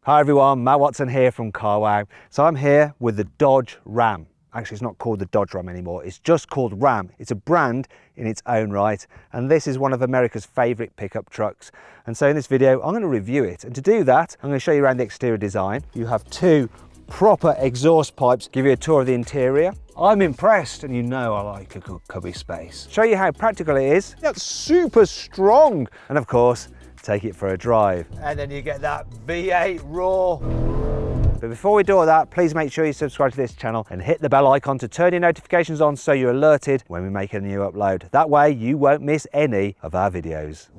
Hi everyone, Matt Watson here from CarWow. So I'm here with the Dodge Ram. Actually, it's not called the Dodge Ram anymore. It's just called Ram. It's a brand in its own right. And this is one of America's favorite pickup trucks. And so in this video, I'm going to review it. And to do that, I'm going to show you around the exterior design. You have two proper exhaust pipes, give you a tour of the interior. I'm impressed, and you know I like a good cubby space. Show you how practical it is. That's super strong. And of course, take it for a drive. And then you get that V8 roar. But before we do all that, please make sure you subscribe to this channel and hit the bell icon to turn your notifications on so you're alerted when we make a new upload. That way you won't miss any of our videos.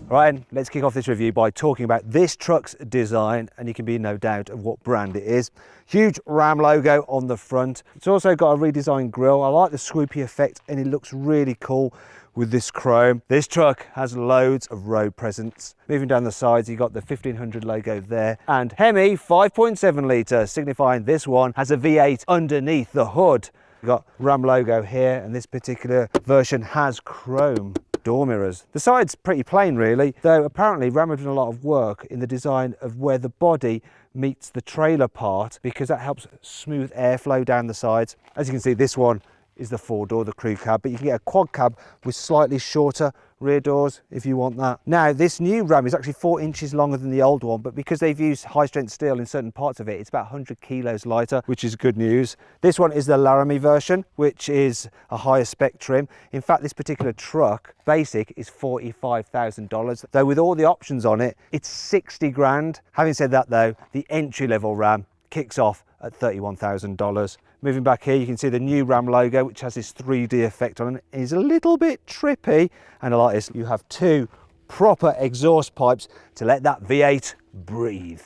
Right, let's kick off this review by talking about this truck's design, and you can be in no doubt of what brand it is. Huge Ram logo on the front. It's also got a redesigned grille. I like the swoopy effect, and it looks really cool with this chrome. This truck has loads of road presence. Moving down the sides, you got the 1500 logo there, and Hemi 5.7 litre, signifying this one has a V8 underneath the hood. You got Ram logo here, and this particular version has chrome door mirrors. The side's pretty plain really, though apparently Ram have done a lot of work in the design of where the body meets the trailer part, because that helps smooth airflow down the sides. As you can see, this one is the four door, the crew cab, but you can get a quad cab with slightly shorter rear doors if you want that. Now, this new Ram is actually 4 inches longer than the old one, but because they've used high strength steel in certain parts of it, it's about 100 kilos lighter, which is good news. This one is the Laramie version, which is a higher spec trim. In fact, this particular truck, basic, is $45,000, though with all the options on it, it's 60 grand. Having said that though, the entry level Ram kicks off at $31,000. Moving back here, you can see the new Ram logo, which has this 3D effect on it. It is a little bit trippy, and I like this. You have two proper exhaust pipes to let that V8 breathe.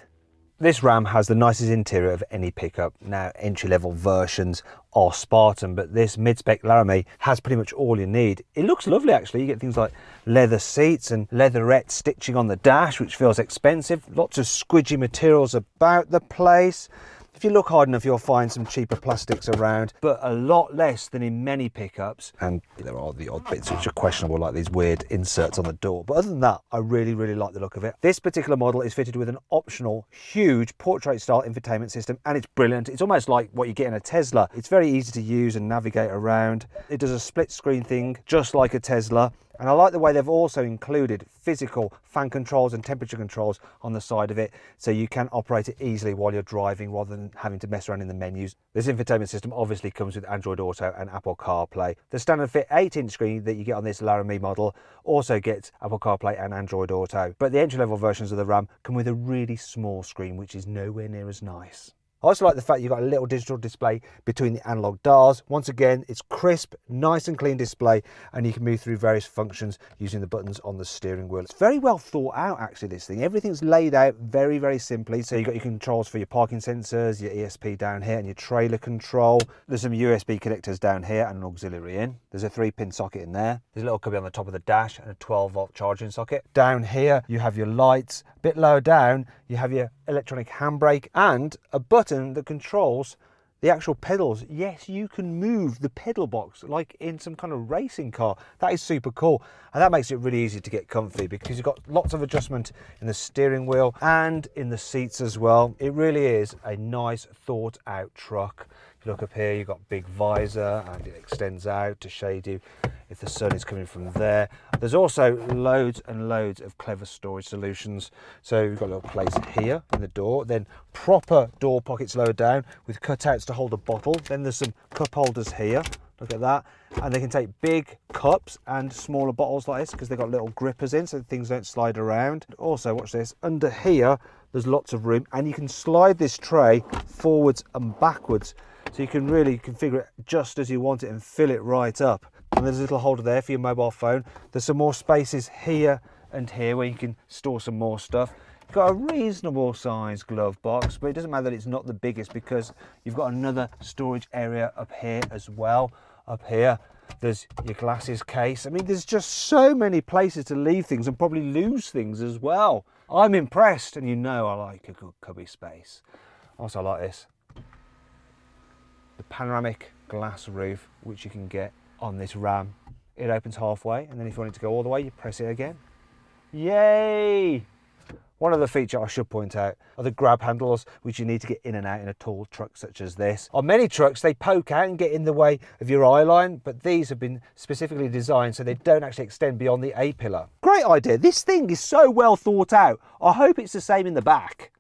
This Ram has the nicest interior of any pickup. Now, entry-level versions are Spartan, but this mid-spec Laramie has pretty much all you need. It looks lovely, actually. You get things like leather seats and leatherette stitching on the dash, which feels expensive. Lots of squidgy materials about the place. If you look hard enough, you'll find some cheaper plastics around, but a lot less than in many pickups. And there are the odd bits which are questionable, like these weird inserts on the door. But other than that, I really like the look of it. This particular model is fitted with an optional, huge portrait-style infotainment system, and it's brilliant. It's almost like what you get in a Tesla. It's very easy to use and navigate around. It does a split screen thing, just like a Tesla. And I like the way they've also included physical fan controls and temperature controls on the side of it, so you can operate it easily while you're driving rather than having to mess around in the menus. This infotainment system obviously comes with Android Auto and Apple CarPlay. The standard fit 8-inch screen that you get on this Laramie model also gets Apple CarPlay and Android Auto. But the entry-level versions of the Ram come with a really small screen, which is nowhere near as nice. I also like the fact you've got a little digital display between the analog dials. Once again, it's crisp, nice and clean display, and you can move through various functions using the buttons on the steering wheel. It's very well thought out, actually, this thing. Everything's laid out very simply. So you've got your controls for your parking sensors, your ESP down here, and your trailer control. There's some USB connectors down here and an auxiliary in. There's a 3-pin socket in there. There's a little cubby on the top of the dash and a 12-volt charging socket. Down here, you have your lights. A bit lower down, you have your electronic handbrake and a button that controls the actual pedals. Yes, you can move the pedal box like in some kind of racing car. That is super cool, and that makes it really easy to get comfy because you've got lots of adjustment in the steering wheel and in the seats as well. It really is a nice thought out truck. If you look up here, you've got big visor and it extends out to shade you if the sun is coming from there. There's also loads and loads of clever storage solutions. So you've got a little place here in the door, then proper door pockets lower down with cutouts to hold a bottle. Then there's some cup holders here. Look at that. And they can take big cups and smaller bottles like this because they've got little grippers in so things don't slide around. Also, watch this, under here, there's lots of room, and you can slide this tray forwards and backwards. So you can really configure it just as you want it and fill it right up. And there's a little holder there for your mobile phone. There's some more spaces here and here where you can store some more stuff. You've got a reasonable size glove box, but it doesn't matter that it's not the biggest because you've got another storage area up here as well. Up here, there's your glasses case. I mean, there's just so many places to leave things and probably lose things as well. I'm impressed, and you know I like a good cubby space. Also, I like this. The panoramic glass roof, which you can get on this Ram. It opens halfway, and then if you want it to go all the way, you press it again. Yay! One other feature I should point out are the grab handles, which you need to get in and out in a tall truck such as this. On many trucks, they poke out and get in the way of your eye line, but these have been specifically designed so they don't actually extend beyond the A-pillar. Great idea. This thing is so well thought out. I hope it's the same in the back.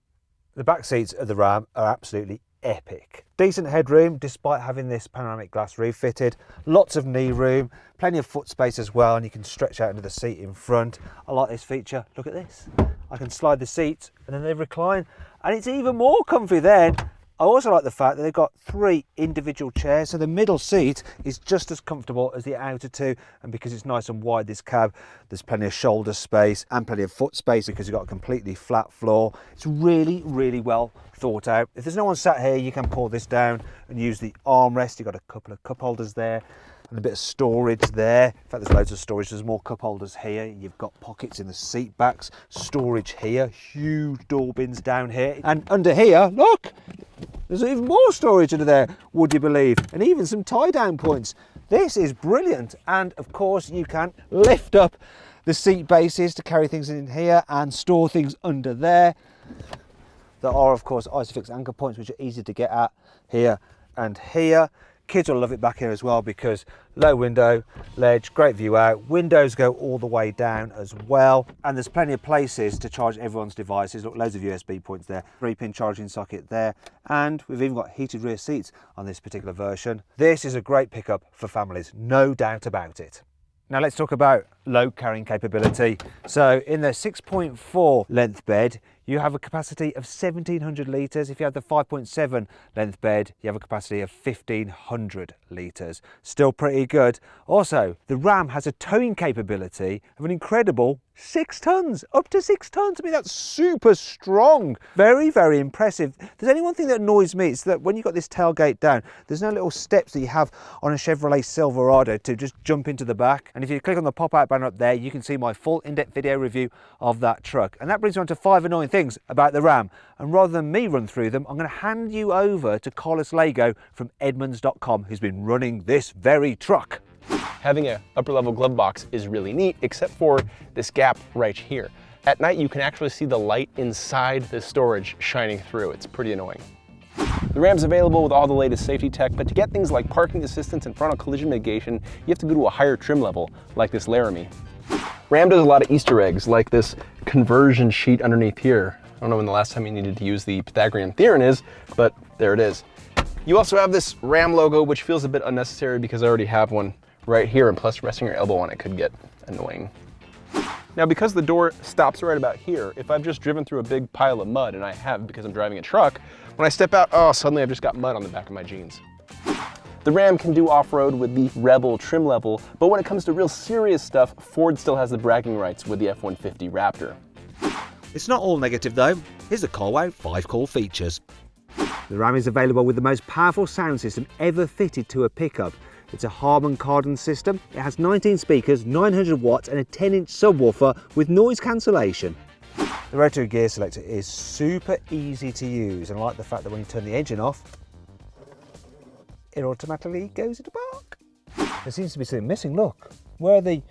The back seats of the Ram are absolutely epic. Decent headroom despite having this panoramic glass roof fitted. Lots of knee room, plenty of foot space as well, and you can stretch out into the seat in front. I like this feature. Look at this. I can slide the seats and then they recline, and it's even more comfy then. I also like the fact that they've got 3 individual chairs, so the middle seat is just as comfortable as the outer 2, and because it's nice and wide, this cab, there's plenty of shoulder space and plenty of foot space because you've got a completely flat floor. It's really, really well thought out. If there's no one sat here, you can pull this down and use the armrest. You've got a couple of cup holders there and a bit of storage there. In fact, there's loads of storage. There's more cup holders here. You've got pockets in the seat backs, storage here, huge door bins down here. And under here, look, there's even more storage under there, would you believe? And even some tie down points. This is brilliant. And of course, you can lift up the seat bases to carry things in here and store things under there. There are, of course, Isofix anchor points, which are easy to get at here and here. Kids will love it back here as well because low window ledge, great view out. Windows go all the way down as well. And there's plenty of places to charge everyone's devices. Look, loads of USB points there, 3-pin charging socket there. And we've even got heated rear seats on this particular version. This is a great pickup for families, no doubt about it. Now let's talk about load carrying capability. So in the 6.4 length bed, you have a capacity of 1700 litres. If you have the 5.7 length bed, you have a capacity of 1500 litres. Still pretty good. Also, the Ram has a towing capability of an incredible 6 tonnes, up to 6 tonnes. I mean, that's super strong. Very, very impressive. There's only one thing that annoys me, it's that when you've got this tailgate down, there's no little steps that you have on a Chevrolet Silverado to just jump into the back. And if you click on the pop-out banner up there, you can see my full in-depth video review of that truck. And that brings me on to 5 annoying things about the Ram. And rather than me run through them, I'm going to hand you over to Carlos Lego from Edmunds.com, who's been running this very truck. Having an upper level glove box is really neat, except for this gap right here. At night, you can actually see the light inside the storage shining through. It's pretty annoying. The Ram's available with all the latest safety tech, but to get things like parking assistance and frontal collision mitigation, you have to go to a higher trim level, like this Laramie. Ram does a lot of Easter eggs, like this conversion sheet underneath here. I don't know when the last time you needed to use the Pythagorean theorem is, but there it is. You also have this Ram logo, which feels a bit unnecessary because I already have one right here, and plus resting your elbow on it could get annoying. Now, because the door stops right about here, if I've just driven through a big pile of mud, and I have because I'm driving a truck, when I step out, oh, suddenly I've just got mud on the back of my jeans. The Ram can do off-road with the Rebel trim level, but when it comes to real serious stuff, Ford still has the bragging rights with the F-150 Raptor. It's not all negative though. Here's the Carwow 5 cool features. The Ram is available with the most powerful sound system ever fitted to a pickup. It's a Harman Kardon system. It has 19 speakers, 900 watts and a 10-inch subwoofer with noise cancellation. The rotary gear selector is super easy to use, and I like the fact that when you turn the engine off, it automatically goes into park. There seems to be something missing, look. Where are the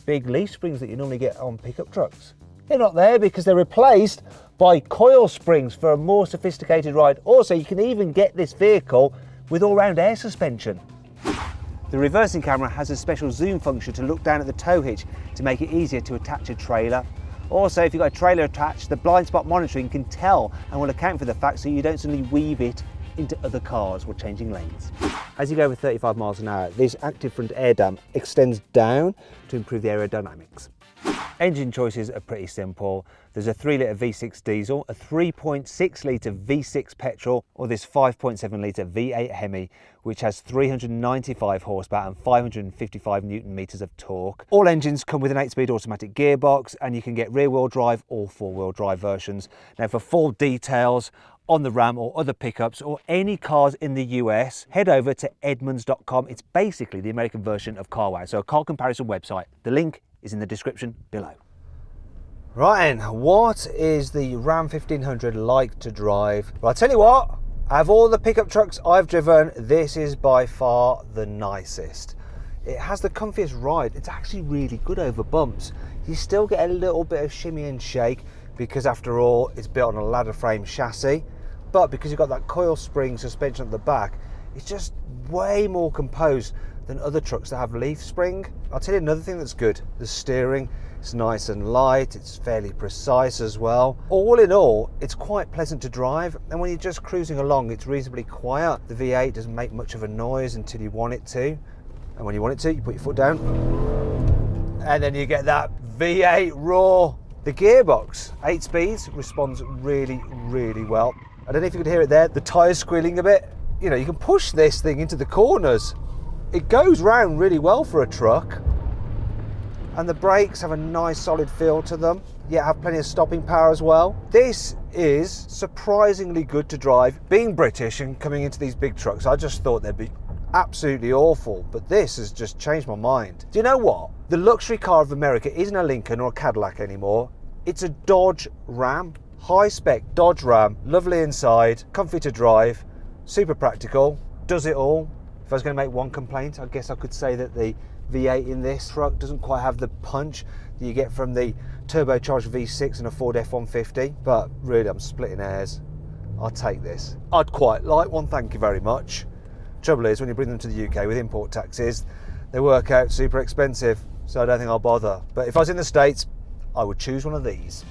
big leaf springs that you normally get on pickup trucks? They're not there because they're replaced by coil springs for a more sophisticated ride. Also, you can even get this vehicle with all-round air suspension. The reversing camera has a special zoom function to look down at the tow hitch to make it easier to attach a trailer. Also, if you've got a trailer attached, the blind spot monitoring can tell and will account for the fact so you don't suddenly weave it into other cars while changing lanes. As you go with 35 miles an hour, this active front air dam extends down to improve the aerodynamics. Engine choices are pretty simple. There's a 3-litre V6 diesel, a 3.6-litre V6 petrol, or this 5.7-litre V8 Hemi, which has 395 horsepower and 555 newton meters of torque. All engines come with an 8-speed automatic gearbox, and you can get rear-wheel drive or 4-wheel drive versions. Now, for full details on the Ram or other pickups or any cars in the US, head over to Edmunds.com. It's basically the American version of Carwow, so a car comparison website. The link is in the description below. Right then, what is the Ram 1500 like to drive? Well, I'll tell you what, out of all the pickup trucks I've driven, this is by far the nicest. It has the comfiest ride. It's actually really good over bumps. You still get a little bit of shimmy and shake, because after all, it's built on a ladder frame chassis, but because you've got that coil spring suspension at the back, it's just way more composed than other trucks that have leaf spring. I'll tell you another thing that's good, the steering. It's nice and light, it's fairly precise as well. All in all, it's quite pleasant to drive, and when you're just cruising along, it's reasonably quiet. The V8 doesn't make much of a noise until you want it to, and when you want it to, you put your foot down, and then you get that V8 roar. The gearbox, 8 speeds, responds really, really well. I don't know if you could hear it there, the tyres squealing a bit. You know, you can push this thing into the corners. It goes round really well for a truck. And the brakes have a nice solid feel to them, yet have plenty of stopping power as well. This is surprisingly good to drive. Being British and coming into these big trucks, I just thought they'd be absolutely awful, but this has just changed my mind. Do you know what? The luxury car of America isn't a Lincoln or a Cadillac anymore. It's a Dodge Ram, high spec Dodge Ram, lovely inside, comfy to drive, super practical, does it all. If I was going to make one complaint, I guess I could say that the V8 in this truck doesn't quite have the punch that you get from the turbocharged V6 and a Ford F-150, but really I'm splitting hairs. I'll take this. I'd quite like one, thank you very much. Trouble is, when you bring them to the UK with import taxes, they work out super expensive, so I don't think I'll bother. But if I was in the States, I would choose one of these.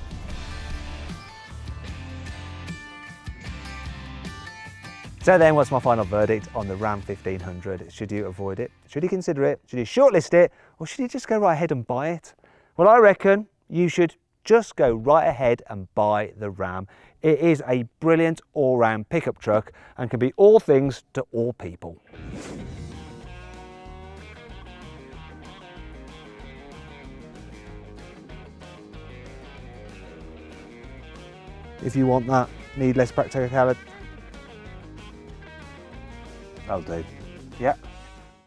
So then, what's my final verdict on the Ram 1500? Should you avoid it? Should you consider it? Should you shortlist it? Or should you just go right ahead and buy it? Well, I reckon you should just go right ahead and buy the Ram. It is a brilliant all-round pickup truck and can be all things to all people. If you want that needless practicality, I'll do. Yeah.